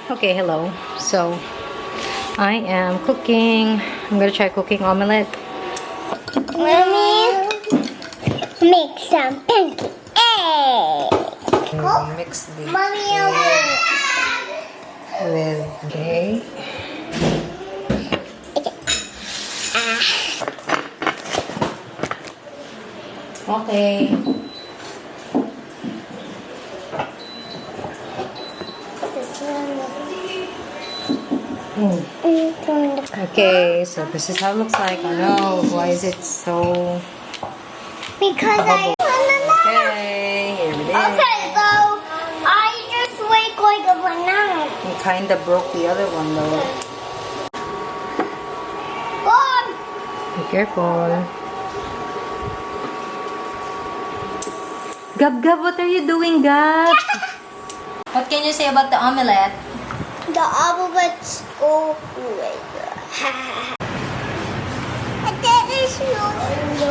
Okay, hello. So, I am cooking. I'm gonna try cooking omelette. Mommy, make some pancake. Hey! Mix the Mommy, with okay. Okay. Okay, so this is how it looks like. Oh no, why is it so... Because I... Okay, here it is. Okay, so I just wake like a banana. You kind of broke the other one though. Mom! Be careful. Gab Gab, what are you doing, Gab? What can you say about the omelette? The omelets go away. I did this yours.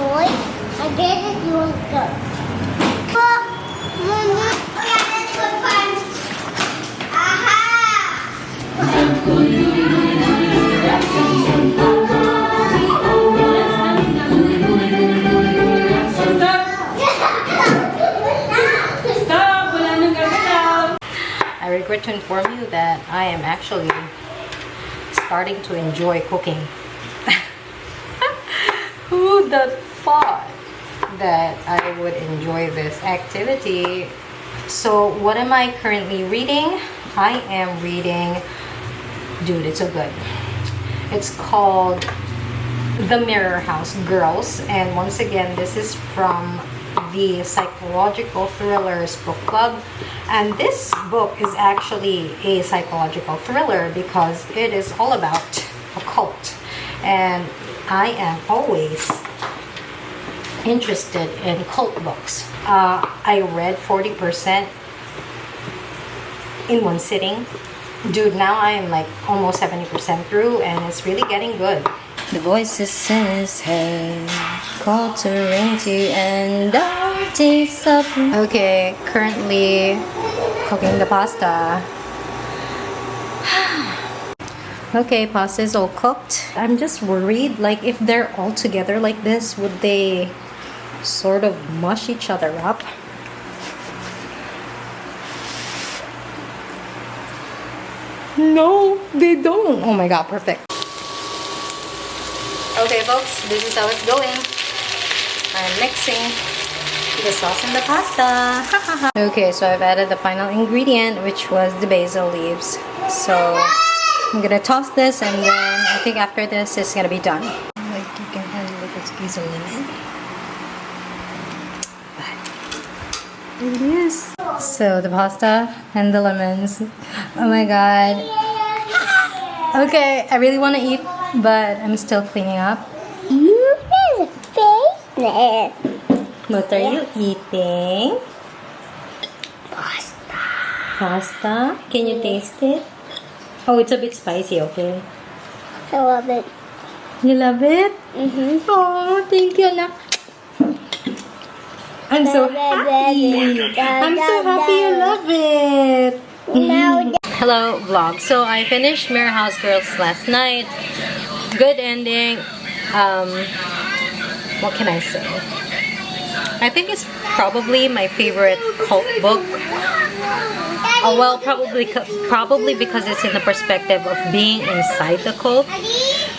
I did it yours. I regret to inform you that I am actually starting to enjoy cooking. Who the thought that I would enjoy this activity? So what am I currently reading? I am reading, dude, it's so good. It's called The Mirror House Girls, and once again, this is from the Psychological Thrillers book club, and this book is actually a psychological thriller because it is all about a cult, and I am always interested in cult books. I read 40% in one sitting. Dude, now I am like almost 70% through, and it's really getting good. The voices in his head call to ring to and taste up. Okay, currently cooking the pasta. Okay, pasta is all cooked. I'm just worried, like if they're all together like this, would they sort of mush each other up? No, they don't. Oh my god, perfect. Okay folks, this is how it's going. I'm mixing the sauce and the pasta. Okay, so I've added the final ingredient, which was the basil leaves. So I'm gonna toss this, and then I think after this it's gonna be done. Like you can have a little squeeze of lemon. But it is. So the pasta and the lemons. Oh my god. Okay, I really want to eat, but I'm still cleaning up. You have a face there. What are you eating? Pasta. Pasta? Can you taste it? Oh, it's a bit spicy, okay? I love it. You love it? Mm-hmm. Oh, thank you, Anak. I'm so happy. I'm so happy you love it. Now Hello vlog. So I finished Mirror House Girls last night. Good ending. What can I say? I think it's probably my favorite cult book. Oh, well, probably because it's in the perspective of being inside the cult.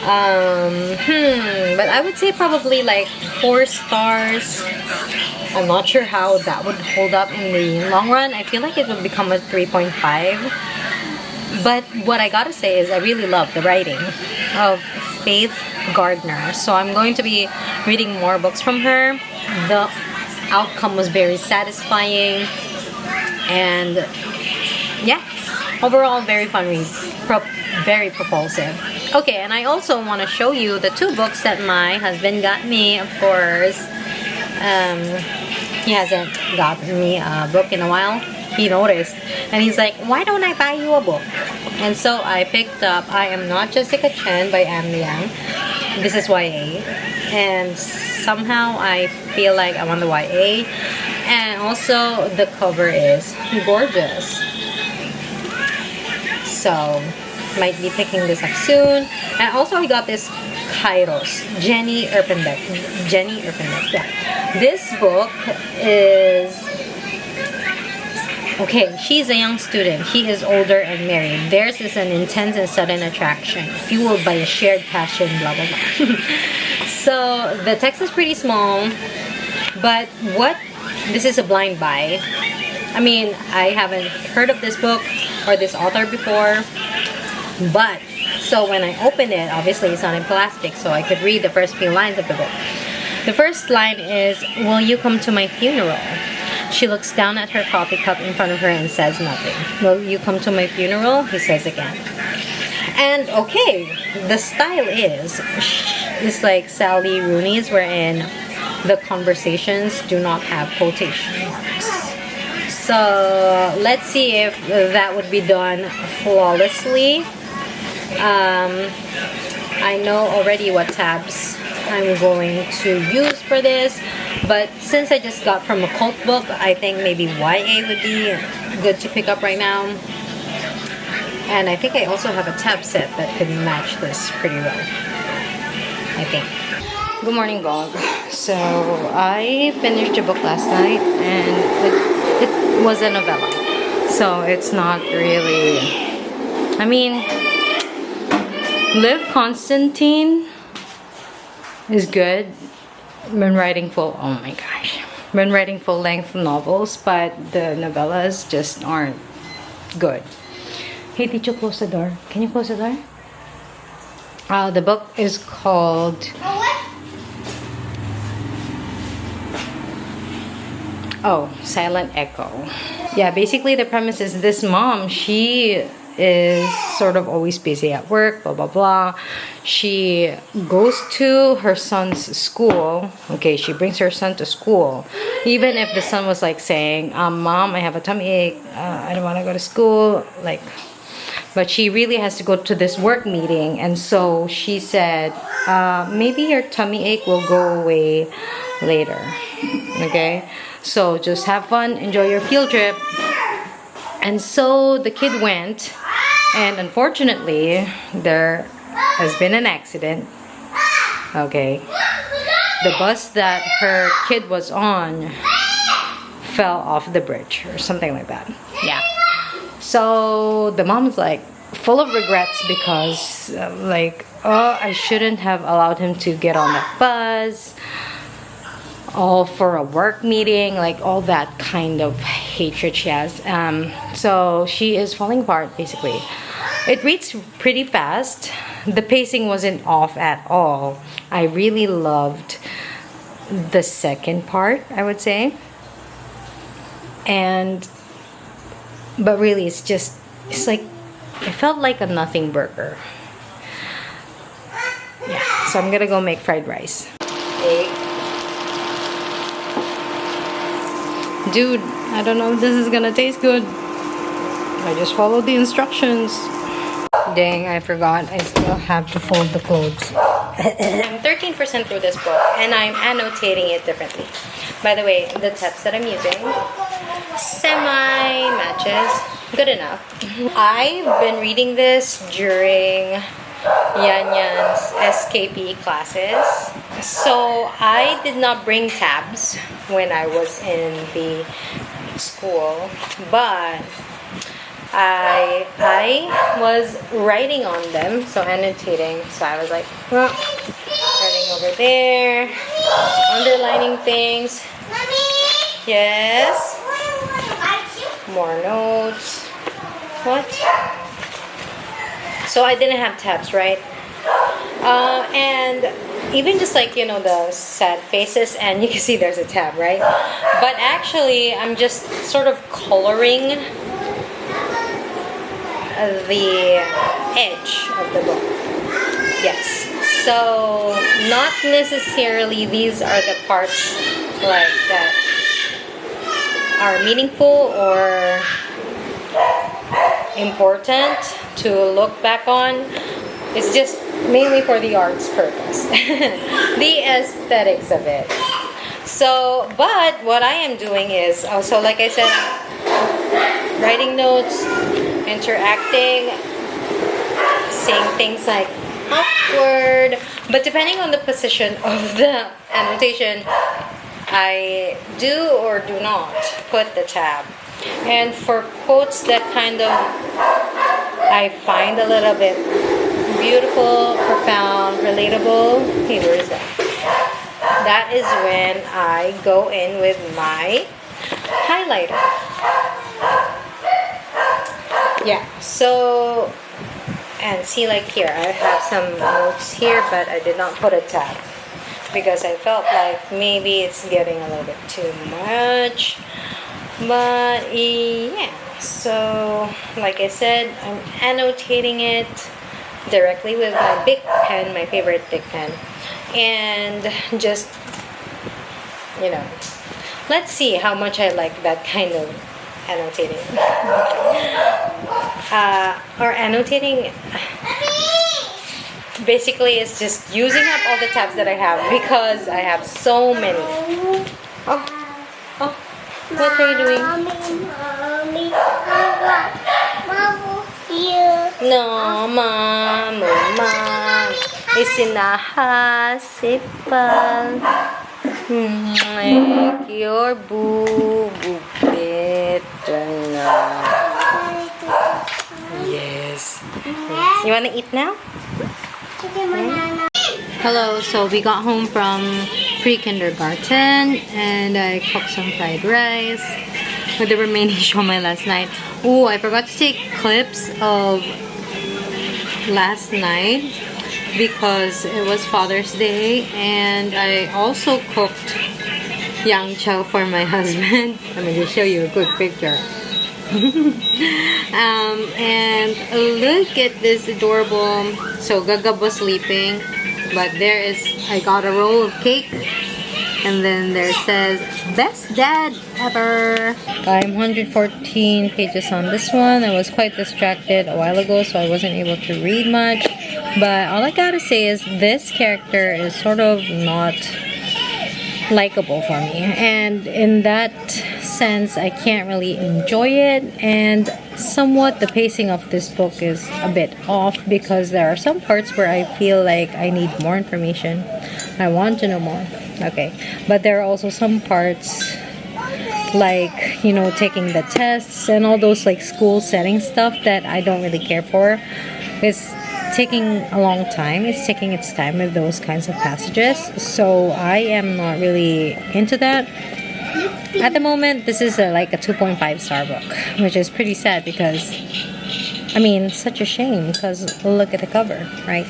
But I would say probably like 4 stars. I'm not sure how that would hold up in the long run. I feel like it would become a 3.5. But what I gotta say is I really love the writing of Faith Gardner. So I'm going to be reading more books from her. The outcome was very satisfying. And yeah, overall very fun read. Very propulsive. Okay, and I also want to show you the 2 books that my husband got me, of course. He hasn't gotten me a book in a while. He noticed, and he's like, why don't I buy you a book? And so I picked up I Am Not Jessica Chen by Liang. This is YA, and somehow I feel like I'm on the YA. And also the cover is gorgeous. So might be picking this up soon. And also I got this Kairos, Jenny Erpenbeck. Yeah. This book is... Okay, she's a young student. He is older and married. Theirs is an intense and sudden attraction, fueled by a shared passion, blah, blah, blah. So, the text is pretty small, but this is a blind buy. I mean, I haven't heard of this book or this author before, but, so when I opened it, obviously it's not in plastic, so I could read the first few lines of the book. The first line is, "Will you come to my funeral?" She looks down at her coffee cup in front of her and says nothing. "Will you come to my funeral?" he says again. And okay, the style is it's like Sally Rooney's, wherein the conversations do not have quotation marks. So let's see if that would be done flawlessly. I know already what tabs I'm going to use for this, but since I just got from a cult book, I think maybe YA would be good to pick up right now. And I think I also have a tab set that could match this pretty well, I think. Good morning, vlog. So I finished a book last night, and it was a novella, so it's not really, I mean, Constantine is good when writing full, oh my gosh, when writing full length novels, but the novellas just aren't good. Hey, did you close the door? Can you close the door? The book is called Silent Echo. Yeah, basically the premise is this mom, she is sort of always busy at work, blah blah blah. She goes to her son's school. Okay, she brings her son to school, even if the son was like saying, "Mom, I have a tummy ache. I don't want to go to school." Like, but she really has to go to this work meeting, and so she said, "Maybe your tummy ache will go away later." Okay, so just have fun, enjoy your field trip. And so the kid went, and unfortunately there has been an accident. Okay, the bus that her kid was on fell off the bridge or something like that. Yeah, so the mom's like full of regrets because I shouldn't have allowed him to get on that bus, all for a work meeting, like all that kind of hatred she has. So she is falling apart basically. It reads pretty fast. The pacing wasn't off at all. I really loved the second part, I would say. But really it's like, it felt like a nothing burger. Yeah, so I'm gonna go make fried rice. Egg. Dude, I don't know if this is gonna taste good. I just followed the instructions. Dang, I forgot. I still have to fold the clothes. I'm 13% through this book, and I'm annotating it differently. By the way, the text that I'm using, semi-matches. Good enough. I've been reading this during Yan's SKP classes. So I did not bring tabs when I was in the school, but I was writing on them, so annotating. So I was like, writing over there, underlining things. Yes. More notes. What? So I didn't have tabs, right? And even just like, the sad faces, and you can see there's a tab, right? But actually, I'm just sort of coloring the edge of the book. Yes. So not necessarily these are the parts like that are meaningful or important to look back on. It's just mainly for the art's purpose. The aesthetics of it. So, but what I am doing is also, like I said, writing notes, interacting, saying things like awkward, but depending on the position of the annotation, I do or do not put the tab. And for quotes that kind of I find a little bit beautiful, profound, relatable, hey, where is that? That is when I go in with my highlighter. Yeah, so, and see, like here, I have some notes here, but I did not put a tab because I felt like maybe it's getting a little bit too much. But yeah, so like I said, I'm annotating it directly with my big pen, my favorite thick pen, and just, you know, let's see how much I like that kind of annotating. Or annotating basically is just using up all the tabs that I have because I have so many. Oh, what are you doing? Mommy, Mama, here. No, Mama is in a hospital. Make your boo-boo better now. Yes. You want to eat now? Hello, so we got home from pre-kindergarten and I cooked some fried rice with the remaining shawmai last night. Oh, I forgot to take clips of last night because it was Father's Day, and I also cooked yang chow for my husband. Let me just show you a quick picture. And look at this adorable. So Gagab was sleeping, but there is, I got a roll of cake, and then there says best dad ever. I'm 114 pages on this one. I was quite distracted a while ago, so I wasn't able to read much, but all I gotta say is this character is sort of not likable for me, and in that sense I can't really enjoy it, and somewhat the pacing of this book is a bit off because there are some parts where I feel like I need more information. I want to know more. Okay, but there are also some parts like, you know, taking the tests and all those like school setting stuff that I don't really care for. It's taking a long time. It's taking its time with those kinds of passages, so I am not really into that. At the moment, this is like a 2.5 star book, which is pretty sad because, I mean, such a shame because look at the cover, right?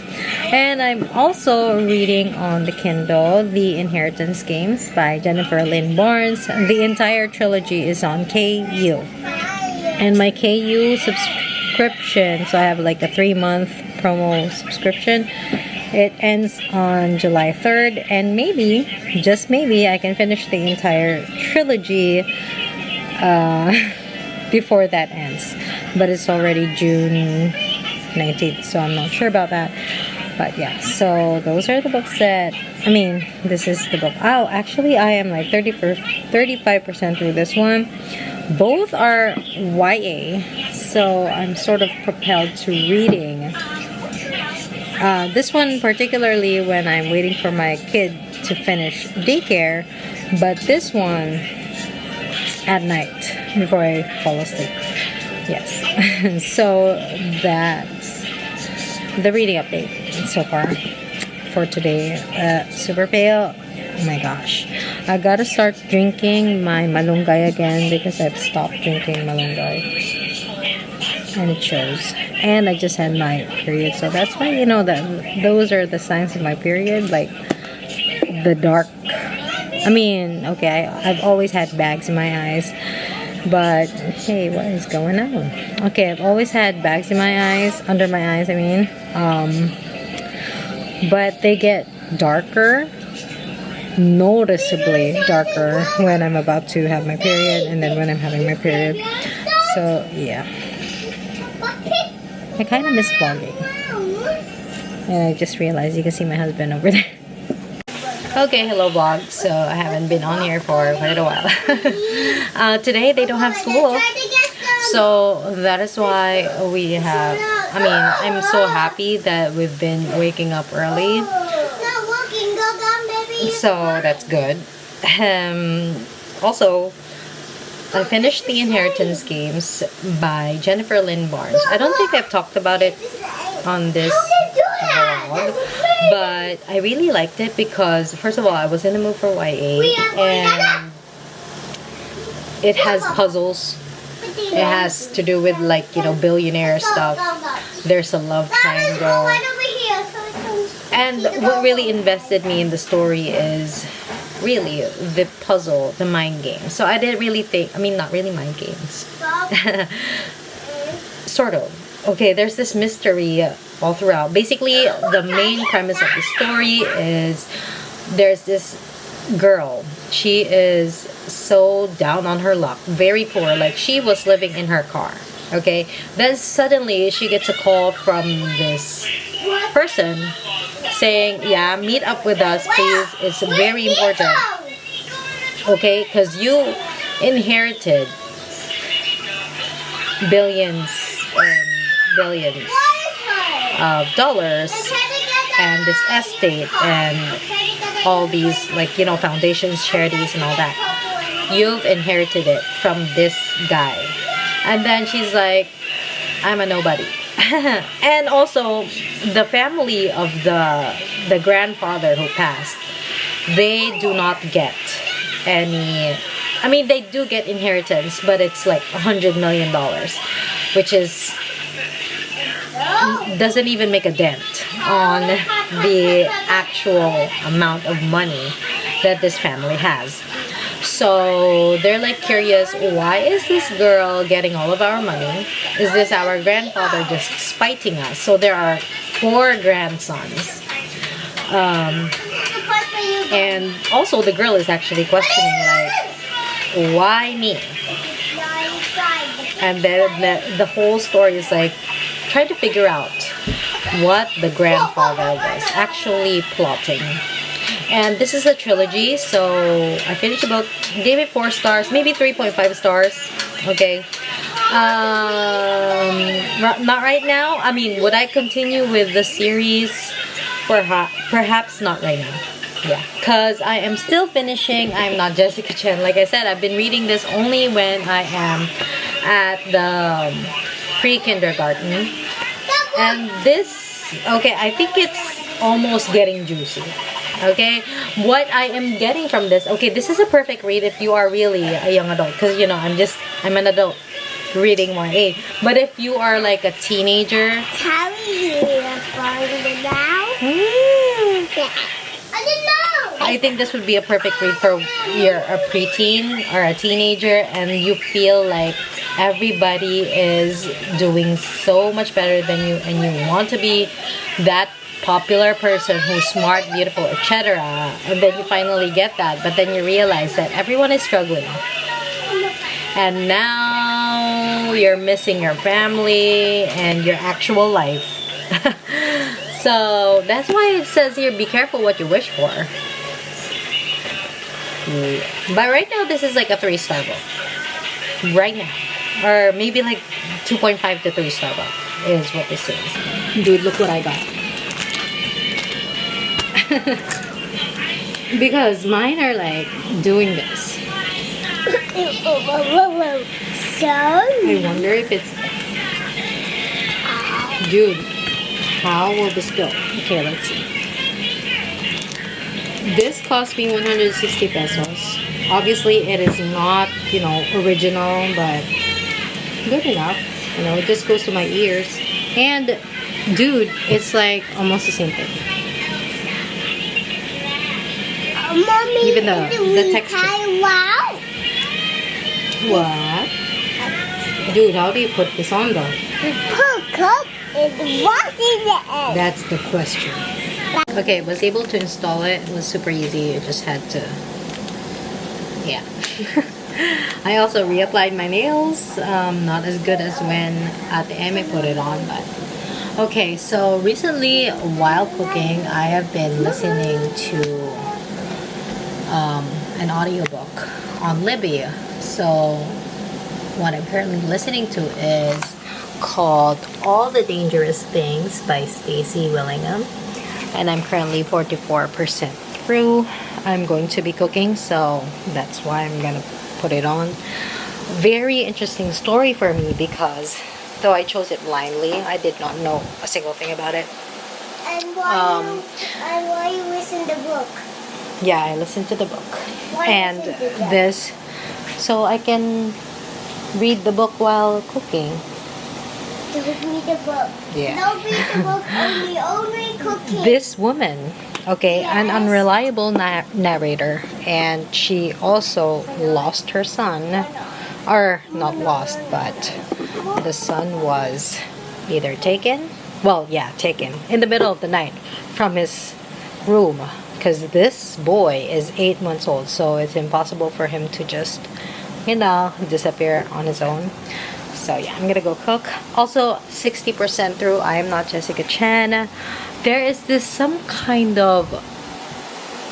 And I'm also reading on the Kindle The Inheritance Games by Jennifer Lynn Barnes. The entire trilogy is on KU, and my KU subscription, so I have like a 3-month promo subscription. It ends on July 3rd, and maybe, just maybe, I can finish the entire trilogy before that ends. But it's already June 19th, so I'm not sure about that. But yeah, so those are the books that, I mean, this is the book. Oh, actually, I am like 35% through this one. Both are YA, so I'm sort of propelled to reading. This one particularly when I'm waiting for my kid to finish daycare, but this one at night before I fall asleep. Yes. So that's the reading update so far for today. Super pale. Oh my gosh. I gotta start drinking my malunggay again because I've stopped drinking malunggay. And it shows. And I just had my period, so that's why, you know, that those are the signs of my period, like the dark. I mean, okay, I've always had bags in my eyes, but hey, what is going on? Okay, I've always had bags in my eyes, under my eyes, I mean, but they get darker, noticeably darker when I'm about to have my period, and then when I'm having my period. So yeah, I kind of miss vlogging. And I just realized you can see my husband over there. Okay, hello vlog. So I haven't been on here for quite a while. Today they don't have school. So that is why we have, I mean, I'm so happy that we've been waking up early. So that's good. Also, I finished The Inheritance Games by Jennifer Lynn Barnes. I don't think I've talked about it on this vlog, but I really liked it because, first of all, I was in the mood for YA, and it has puzzles. It has to do with, like, you know, billionaire stuff. There's a love triangle. And what really invested me in the story is really the puzzle, the mind game. So I didn't really think, I mean, not really mind games. Sort of. Okay, there's this mystery all throughout. Basically, the main premise of the story is there's this girl. She is so down on her luck, very poor. Like, she was living in her car. Okay, then suddenly she gets a call from this person saying, yeah, meet up with us, please. It's very important. Okay, because you inherited billions and billions of dollars and this estate and all these, like, you know, foundations, charities and all that. You've inherited it from this guy. And then she's like, I'm a nobody. And also the family of the grandfather who passed, they do not get any, I mean, they do get inheritance, but it's like $100 million, which is doesn't even make a dent on the actual amount of money that this family has. So they're like curious, why is this girl getting all of our money? Is this our grandfather just spiting us? So there are 4 grandsons. And also the girl is actually questioning, like, why me? And then the whole story is like trying to figure out what the grandfather was actually plotting. And this is a trilogy, so I finished the book, gave it 4 stars, maybe 3.5 stars. Okay. Not right now. I mean, would I continue with the series? Perhaps not right now. Yeah, because I am still finishing I'm Not Jessica Chen. Like I said, I've been reading this only when I am at the pre-kindergarten. And this, okay, I think it's almost getting juicy. Okay, what I am getting from this, okay, this is a perfect read if you are really a young adult, because, you know, I'm an adult reading YA. But if you are like a teenager, I think this would be a perfect read for you're a preteen or a teenager and you feel like everybody is doing so much better than you and you want to be that popular person who's smart, beautiful, etc. And then you finally get that, but then you realize that everyone is struggling. And now you're missing your family and your actual life. So that's why it says here, be careful what you wish for. But right now, this is like a 3-star book. Right now. Or maybe like 2.5 to 3-star book is what this is. Dude, look what I got. Because mine are like doing this. So I wonder if it's... Dude, how will this go? Okay, let's see. This cost me 160 pesos. Obviously, it is not, you know, original, but good enough. You know, it just goes to my ears. And, dude, it's like almost the same thing. Mommy, even the texture. Wow. What? Dude, how do you put this on though? Hook up and washing the egg. That's the question. Okay, was able to install it. It was super easy. You just had to... Yeah. I also reapplied my nails. Not as good as when at the end I put it on, but... Okay, so recently, while cooking, I have been listening to an audiobook on Libby. So what I'm currently listening to is called All the Dangerous Things by Stacy Willingham. And I'm currently 44% through. I'm going to be cooking, so that's why I'm gonna put it on. Very interesting story for me because though I chose it blindly, I did not know a single thing about it. And why you listen to the book? Yeah, I listened to the book. Why And listen to that? this, so I can read the book while cooking. Don't read the book. Yeah. Don't read the book, only cooking. This woman, okay, an Yes. unreliable narrator, and she also lost her son, or not lost, but the son was either taken, well, yeah, taken in the middle of the night from his room, because this boy is 8 months old, so it's impossible for him to just, disappear on his own. So yeah, I'm gonna go cook. Also, 60% through. I am not Jessica Chen. There is this some kind of,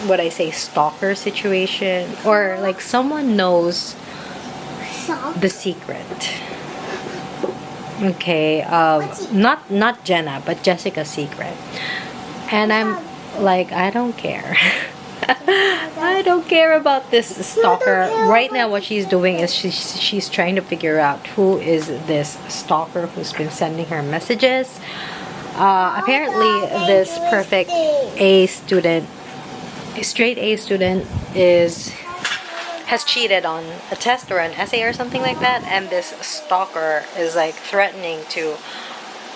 what I say, stalker situation, or like someone knows the secret. Okay, not Jenna, but Jessica's secret. And I'm like, I don't care. I don't care about this stalker. Right now what she's doing is she's trying to figure out who is this stalker who's been sending her messages. Apparently this perfect A student, straight A student, has cheated on a test or an essay or something like that, and this stalker is like threatening to,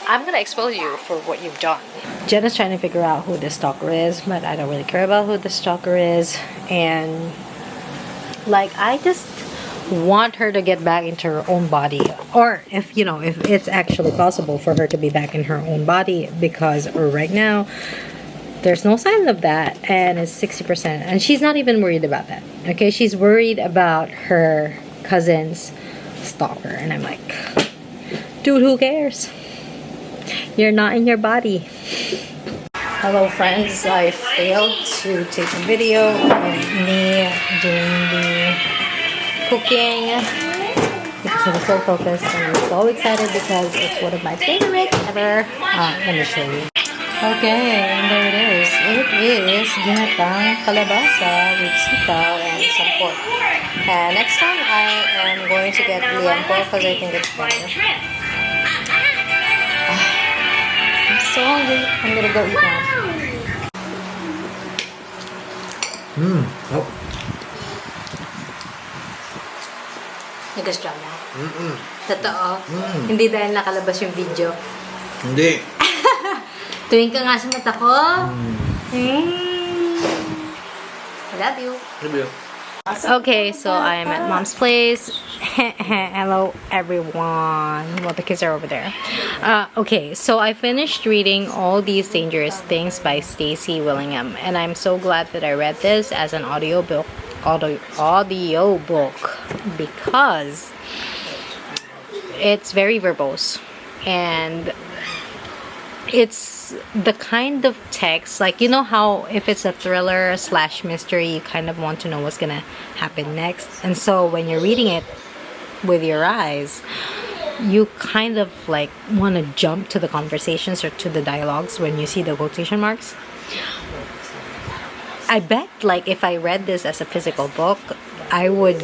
I'm gonna expose you for what you've done. Jenna's trying to figure out who this stalker is, but I don't really care about who the stalker is. And like, I just want her to get back into her own body, or if it's actually possible for her to be back in her own body, because right now there's no sign of that, and it's 60%, and she's not even worried about that. Okay, she's worried about her cousin's stalker, and I'm like, dude, who cares? You're not in your body. Hello friends, I failed to take a video of me doing the cooking because I was so focused and I'm so excited because it's one of my favorites ever. Let me show you. Okay, and there it is. It is ginatang kalabasa with sitaw and some pork. And next time I am going to get Liang pork because I think it's better. I'm so hungry. I'm gonna go eat now. Oh. Nagustuhan na. Totoo. Hindi dahil nakalabas yung video. Hindi. Tuwing ka nga sa mata ko. I love you. Love you. Okay, so I am at Mom's place. Hello, everyone. Well, the kids are over there. Okay, so I finished reading All These Dangerous Things by Stacy Willingham, and I'm so glad that I read this as an audiobook because it's very verbose, and it's the kind of text, like, you know how if it's a thriller / mystery, you kind of want to know what's gonna happen next, and so when you're reading it with your eyes, you kind of like want to jump to the conversations or to the dialogues when you see the quotation marks. I bet, like, if I read this as a physical book, I would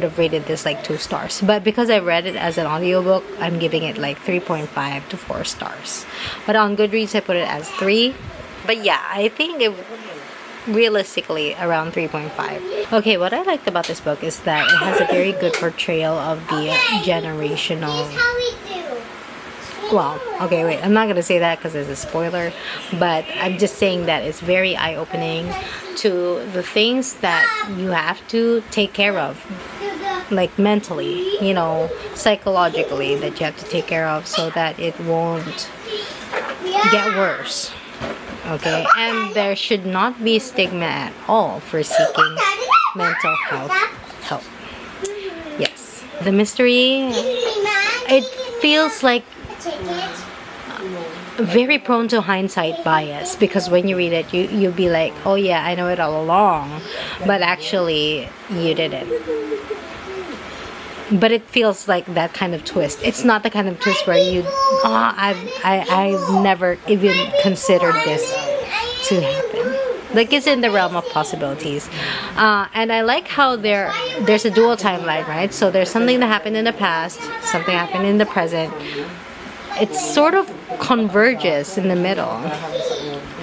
have rated this like 2 stars, but because I read it as an audiobook, I'm giving it like 3.5 to 4 stars. But on Goodreads I put it as 3, but yeah, I think it realistically around 3.5. Okay, what I liked about this book is that it has a very good portrayal of the generational, Here's how we do. well, okay, wait, I'm not gonna say that because it's a spoiler, but I'm just saying that it's very eye-opening to the things that you have to take care of, like mentally, psychologically, that you have to take care of so that it won't get worse. Okay, and there should not be stigma at all for seeking mental health help. Yes, the mystery, it feels like very prone to hindsight bias, because when you read it, you'll be like, oh yeah, I know it all along, but actually you didn't. but it feels like that kind of twist. It's not the kind of twist where you, I've never even considered this to happen. Like, it's in the realm of possibilities. And I like how there's a dual timeline, right? So there's something that happened in the past, something happened in the present. It sort of converges in the middle.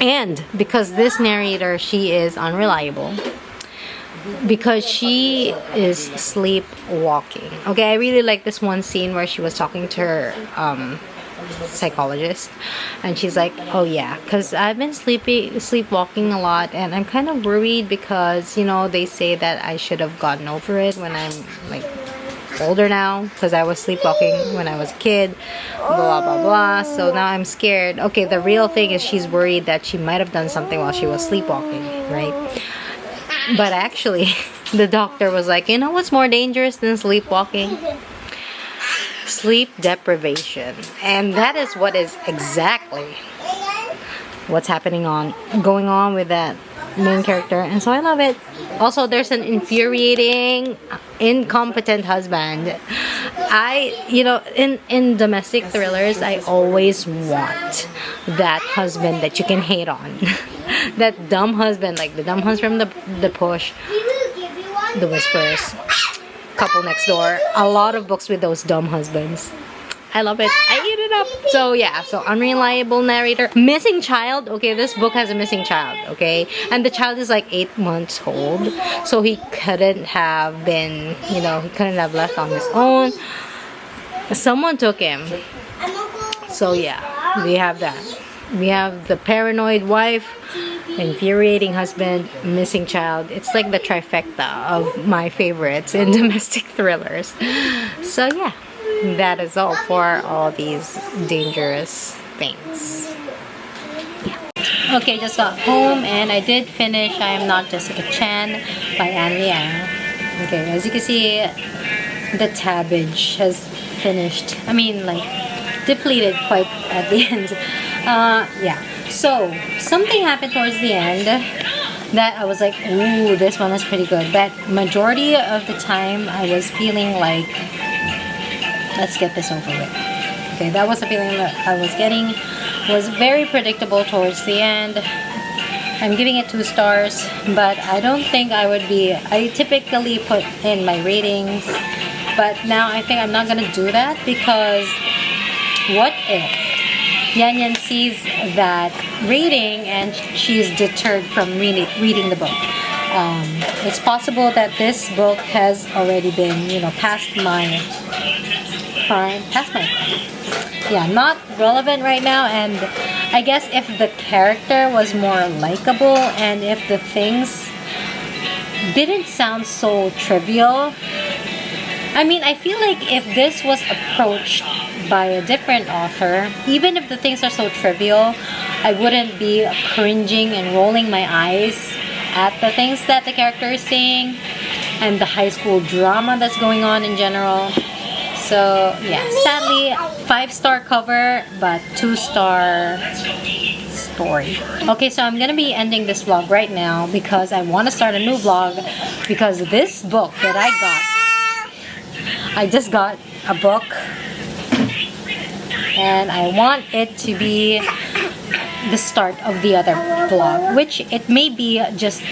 And because this narrator, she is unreliable, because she is sleepwalking. Okay, I really like this one scene where she was talking to her psychologist, and she's like, oh yeah, because I've been sleepwalking a lot, and I'm kind of worried because, you know, they say that I should have gotten over it when I'm like older now, because I was sleepwalking when I was a kid, blah blah blah. So now I'm scared. Okay, the real thing is she's worried that she might have done something while she was sleepwalking, right? But actually, the doctor was like, you know what's more dangerous than sleepwalking? Sleep deprivation. And that is what is exactly what's going on with that main character. And so I love it. Also, there's an infuriating, incompetent husband. In domestic thrillers, I always want that husband that you can hate on. That dumb husband, like the dumb husband from the Push, The Whispers, Couple Next Door. A lot of books with those dumb husbands. I love it. I eat it up. So yeah, so unreliable narrator. Missing child. Okay, this book has a missing child, okay? And the child is like 8 months old. So he couldn't have been, he couldn't have left on his own. Someone took him. So yeah, we have that. We have the paranoid wife, infuriating husband, missing child. It's like the trifecta of my favorites in domestic thrillers. So yeah, that is all for all these dangerous things. Yeah. Okay, just got home and I did finish I Am Not Jessica Chen by Liang. Okay, as you can see, the tabbage has finished. I mean, like, depleted quite at the end. Yeah. So, something happened towards the end that I was like, ooh, this one was pretty good. But majority of the time, I was feeling like, let's get this over with. Okay, that was the feeling that I was getting. Was very predictable towards the end. I'm giving it 2 stars, but I don't think I typically put in my ratings, but now I think I'm not gonna do that, because what if Yan Yan sees that rating and she's deterred from reading the book? It's possible that this book has already been, past my prime. Yeah, not relevant right now. And I guess if the character was more likable and if the things didn't sound so trivial. I mean, I feel like if this was approached by a different author, even if the things are so trivial, I wouldn't be cringing and rolling my eyes at the things that the character is saying and the high school drama that's going on in general. So yeah, sadly 5-star cover but 2-star story. Okay, so I'm gonna be ending this vlog right now because I want to start a new vlog, because this book that I just got a book and I want it to be the start of the other vlog, which it may be just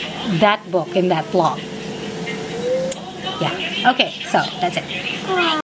that book in that vlog. Yeah, okay, so that's it.